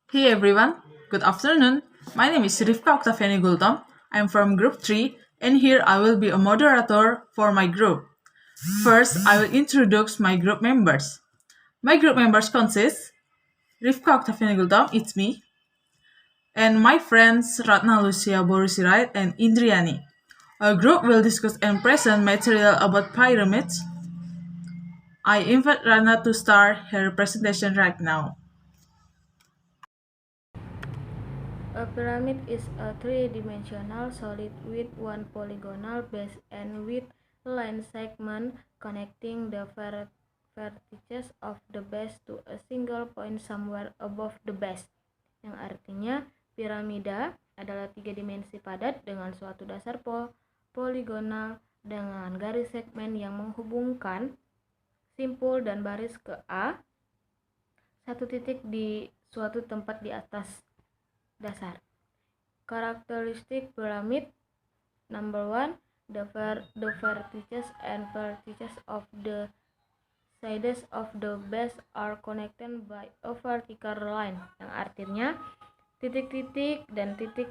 Hey everyone, good afternoon. My name is Rifka Octaviani Gultam. I'm from Group 3 and here I will be a moderator for my group. First, I will introduce my group members. My group members consist Rifka Octaviani Gultam, it's me, and my friends Ratna Lucia Borusirait and Indriani. Our group will discuss and present material about pyramids. I invite Ratna to start her presentation right now. A pyramid is a three-dimensional solid with one polygonal base and with line segment connecting the vertices of the base to a single point somewhere above the base. Yang artinya piramida adalah tiga dimensi padat dengan suatu dasar poligonal dengan garis segmen yang menghubungkan simpul dan baris ke A, satu titik di suatu tempat di atas dasar. Characteristic pyramid number one, the vertices and vertices of the sides of the base are connected by a vertical line, yang artinya titik-titik dan titik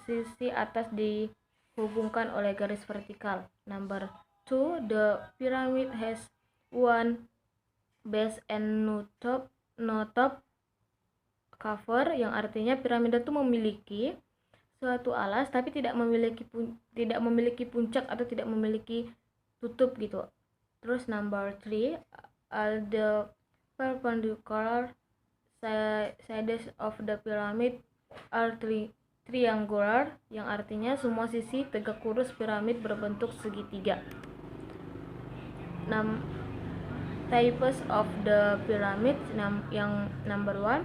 sisi atas dihubungkan oleh garis vertikal. Number two, the pyramid has one base and no top cover, yang artinya piramida itu memiliki suatu alas tapi tidak memiliki puncak atau tidak memiliki tutup gitu. Terus number 3, all the perpendicular sides of the pyramid are triangular, yang artinya semua sisi tegak lurus piramid berbentuk segitiga. Types of the pyramid, yang number 1,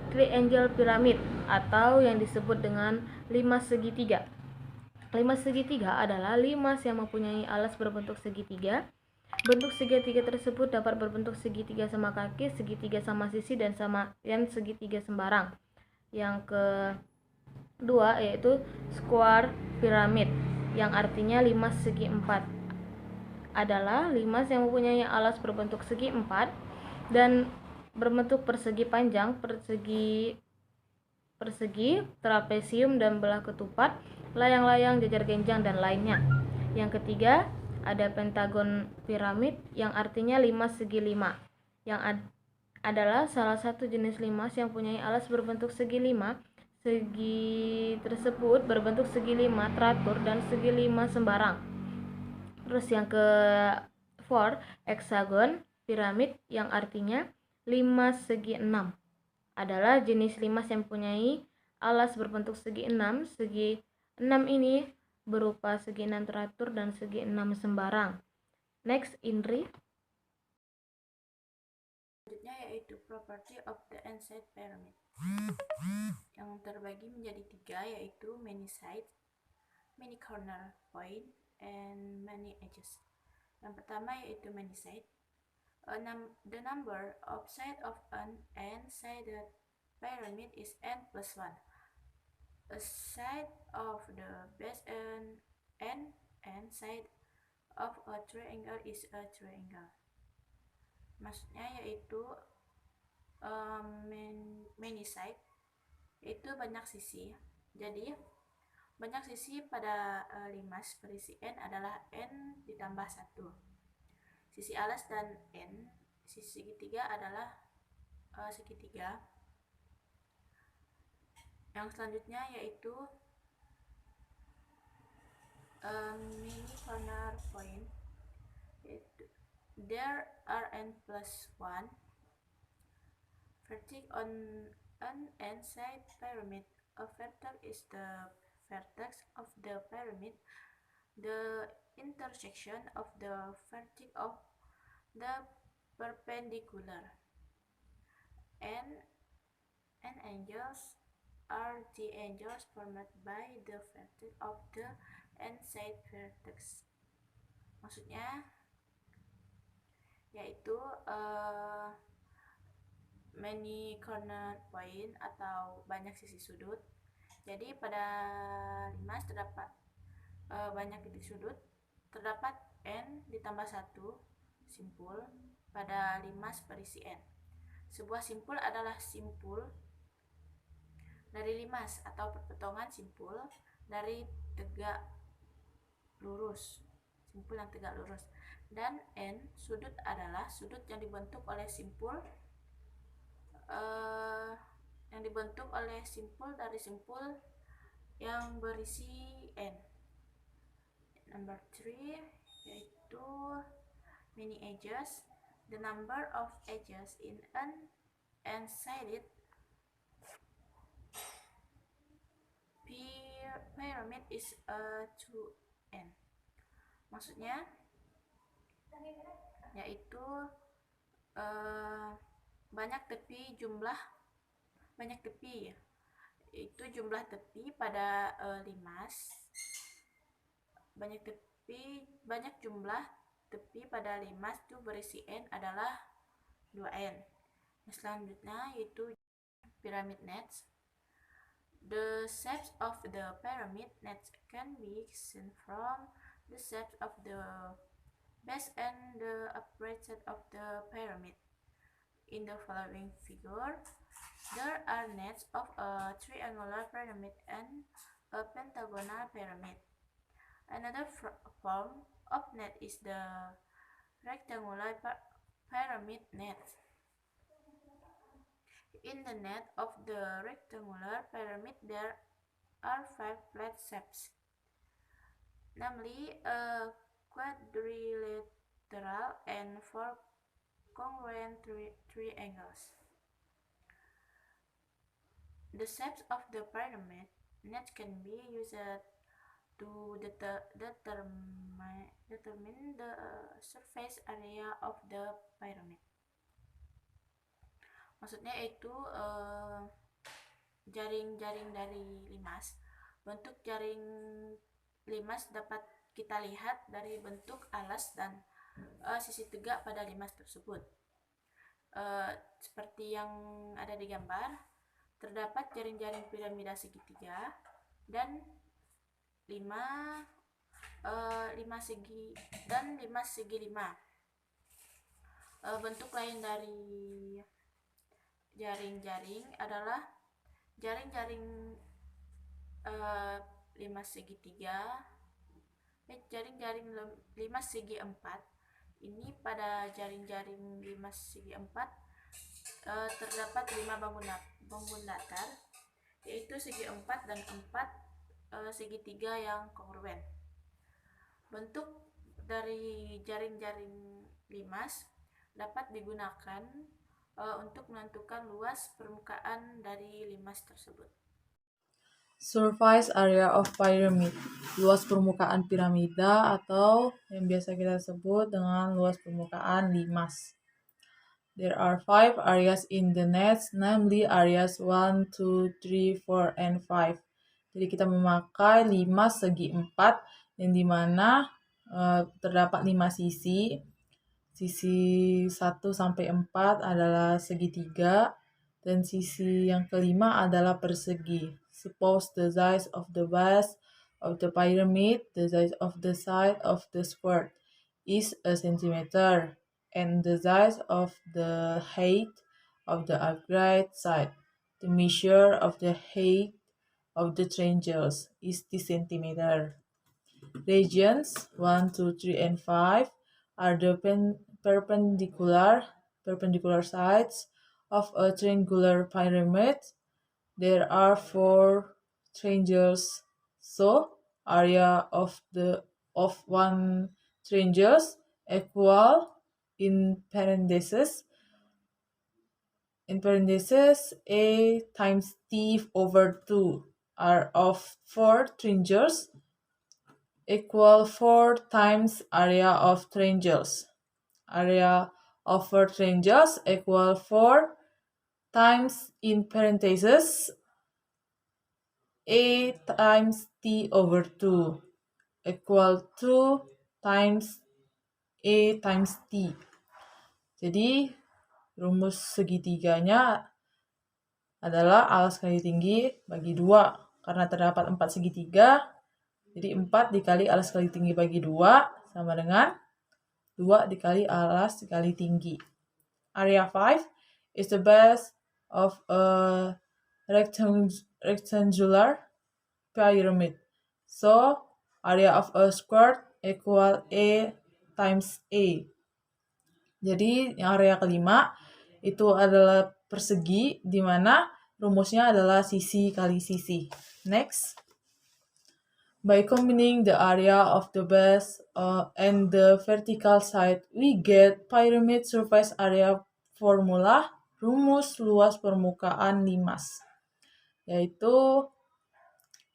triangle pyramid atau yang disebut dengan limas segitiga. Limas segitiga adalah limas yang mempunyai alas berbentuk segitiga. Bentuk segitiga tersebut dapat berbentuk segitiga sama kaki, segitiga sama sisi, dan segitiga sembarang. Yang kedua yaitu square pyramid, yang artinya limas segi empat, adalah limas yang mempunyai alas berbentuk segi empat dan berbentuk persegi panjang, persegi, trapesium dan belah ketupat, layang-layang, jajar genjang, dan lainnya. Yang ketiga, ada pentagon piramid, yang artinya limas segi lima, yang adalah salah satu jenis limas yang mempunyai alas berbentuk segi lima. Segi tersebut berbentuk segi lima teratur dan segi lima sembarang. Terus yang ke-4, hexagon piramid, yang artinya limas segi 6, adalah jenis limas yang mempunyai alas berbentuk segi 6. Segi 6 ini berupa segi 6 teratur dan segi 6 sembarang. Next, Indri. Selanjutnya yaitu property of the inside pyramid, yang terbagi menjadi tiga, yaitu many sides, many corner point, and many edges. Yang pertama yaitu many side. The number of sides of an n-sided pyramid is n plus 1. A side of the base n side of a triangle is a triangle. Maksudnya yaitu many side yaitu banyak sisi. Jadi banyak sisi pada limas berisi n adalah n ditambah 1. Sisi alas dan n, sisi segitiga adalah segitiga. Yang selanjutnya yaitu mini corner point. There are n plus 1 vertex on an n-side pyramid. A vertex is the vertex of the pyramid, the intersection of the vertex of the perpendicular. And angles are the angles formed by the vertex of the n-side vertex. Maksudnya yaitu many corner point atau banyak sisi sudut. Jadi pada limas terdapat banyak titik sudut, terdapat n ditambah 1 simpul pada limas berisi n. Sebuah simpul adalah simpul limas atau perpotongan simpul dari tegak lurus, simpul yang tegak lurus. Dan N, sudut adalah sudut yang dibentuk oleh simpul dari simpul yang berisi N. Number 3 yaitu many edges. The number of edges in an n-sided pyramid is 2n. Maksudnya yaitu banyak tepi itu jumlah tepi pada limas. Banyak jumlah tepi pada limas itu berisi n adalah 2n. Selanjutnya yaitu pyramid nets. The shapes of the pyramid nets can be seen from the shapes of the base and the upper of the pyramid. In the following figure, there are nets of a triangular pyramid and a pentagonal pyramid. Another form of net is the rectangular pyramid net. In the net of the rectangular pyramid, there are 5 flat shapes, namely a quadrilateral and 4 congruent triangles. The shapes of the pyramid net can be used to determine the surface area of the pyramid. Maksudnya yaitu jaring-jaring dari limas. Bentuk jaring limas dapat kita lihat dari bentuk alas dan sisi tegak pada limas tersebut. Seperti yang ada di gambar, terdapat jaring-jaring piramida segitiga dan 5 segi dan 5 segi 5. Bentuk lain dari jaring-jaring adalah jaring-jaring 5 segitiga, jaring-jaring 5 segi 4. Ini pada jaring-jaring 5 segi 4 terdapat 5 bangun datar, yaitu segi 4 dan 4 segitiga yang kongruen. Bentuk dari jaring-jaring limas dapat digunakan untuk menentukan luas permukaan dari limas tersebut. Surface area of pyramid, luas permukaan piramida atau yang biasa kita sebut dengan luas permukaan limas. There are 5 areas in the nets, namely areas 1, 2, 3, 4, and 5. Jadi kita memakai 5 segi 4 yang dimana terdapat 5 sisi. Sisi 1 sampai 4 adalah segitiga dan sisi yang kelima adalah persegi. Suppose the size of the base of the pyramid, the size of the side of the square is a centimeter, and the size of the height of the upright side, the measure of the height of the triangles is 10 centimeter. Regions 1, 2, 3, and 5 are the perpendicular sides of a triangular pyramid. There are 4 triangles, so area of one triangles equal in parentheses a times t over 2 are of 4 triangles equal 4 times area of triangles. Area of 4 triangles equal 4 times in parentheses a times t over 2 equal 2 times a times t. Jadi rumus segitiganya adalah alas kali tinggi bagi 2. Karena terdapat 4 segitiga, jadi 4 dikali alas kali tinggi bagi 2 sama dengan 2 dikali alas kali tinggi. Area 5 is the base of a rectangular pyramid. So, area of a square equal A times A. Jadi, area kelima itu adalah persegi, di mana rumusnya adalah sisi kali sisi. Next. By combining the area of the base and the vertical side, we get pyramid surface area formula, rumus luas permukaan limas, yaitu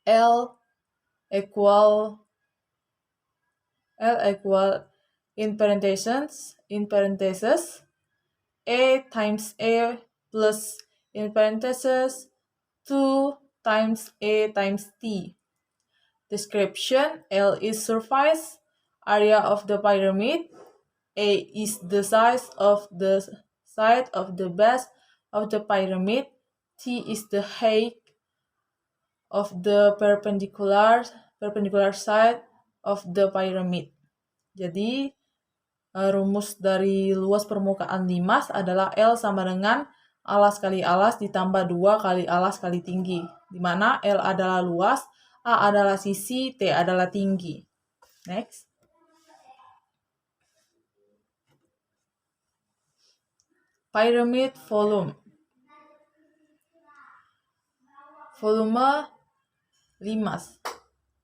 L equal in parentheses A times A plus in parentheses 2 times A times T. Description: L is surface area of the pyramid. A is the size of the side of the base of the pyramid. T is the height of the perpendicular side of the pyramid. Jadi rumus dari luas permukaan limas adalah L sama dengan alas kali alas ditambah 2 kali alas kali tinggi, di mana L adalah luas, A adalah sisi, T adalah tinggi. Next. Pyramid volume. Volume limas.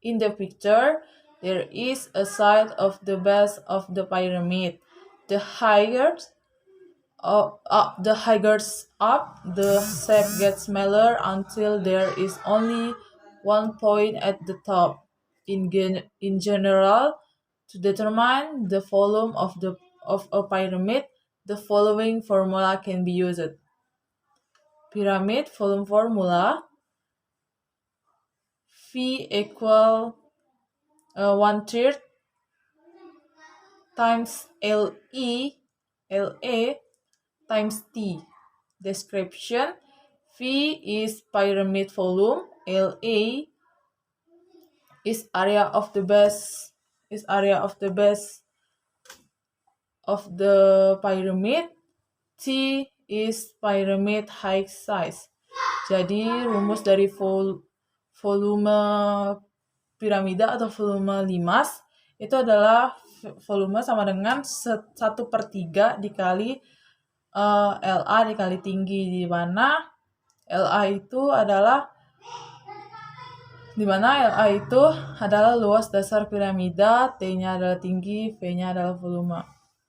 In the picture, there is a side of the base of the pyramid. The higher up, the shape gets smaller until there is only one point at the top. In general, to determine the volume of a pyramid, the following formula can be used. Pyramid volume formula: V equal 1/3 times LA times T. Description: V is pyramid volume, LA is area of the base of the pyramid, T is pyramid height size. Jadi rumus dari volume piramida atau volume limas itu adalah volume sama dengan 1/3 dikali LA dikali tinggi, di mana LA itu adalah luas dasar piramida, T-nya adalah tinggi, V-nya adalah volume.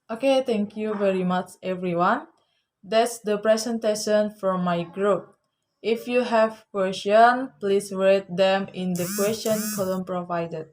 Okay, thank you very much everyone. That's the presentation from my group. If you have questions, please write them in the question column provided.